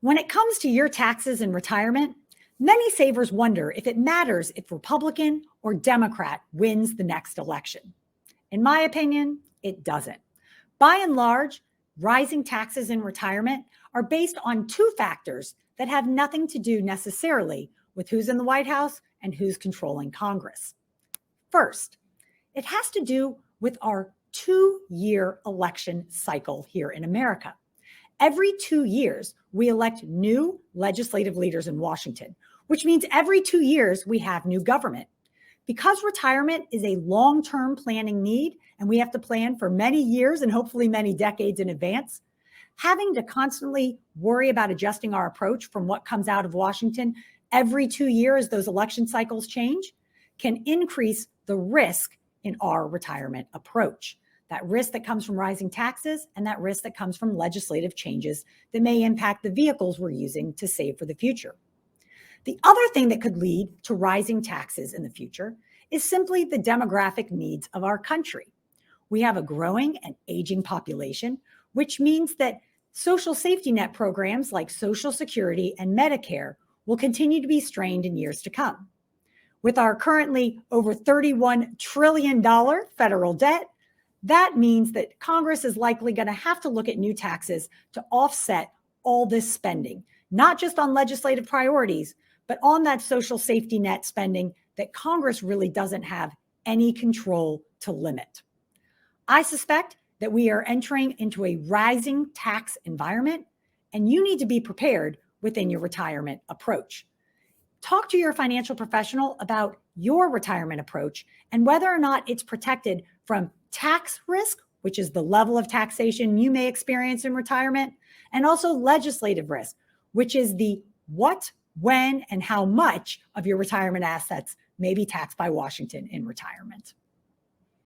When it comes to your taxes and retirement, many savers wonder if it matters if Republican or Democrat wins the next election. In my opinion, it doesn't. By and large, rising taxes in retirement are based on two factors that have nothing to do necessarily with who's in the White House and who's controlling Congress. First, it has to do with our 2-year election cycle here in America. Every 2 years, we elect new legislative leaders in Washington, which means every 2 years we have new government. Because retirement is a long-term planning need, and we have to plan for many years and hopefully many decades in advance, having to constantly worry about adjusting our approach from what comes out of Washington every 2 years, those election cycles change, can increase the risk in our retirement approach. That risk that comes from rising taxes and that risk that comes from legislative changes that may impact the vehicles we're using to save for the future. The other thing that could lead to rising taxes in the future is simply the demographic needs of our country. We have a growing and aging population, which means that social safety net programs like Social Security and Medicare will continue to be strained in years to come. With our currently over $31 trillion federal debt, that means that Congress is likely going to have to look at new taxes to offset all this spending, not just on legislative priorities, but on that social safety net spending that Congress really doesn't have any control to limit. I suspect that we are entering into a rising tax environment, and you need to be prepared within your retirement approach. Talk to your financial professional about your retirement approach and whether or not it's protected from tax risk, which is the level of taxation you may experience in retirement, and also legislative risk, which is the what, when, and how much of your retirement assets may be taxed by Washington in retirement.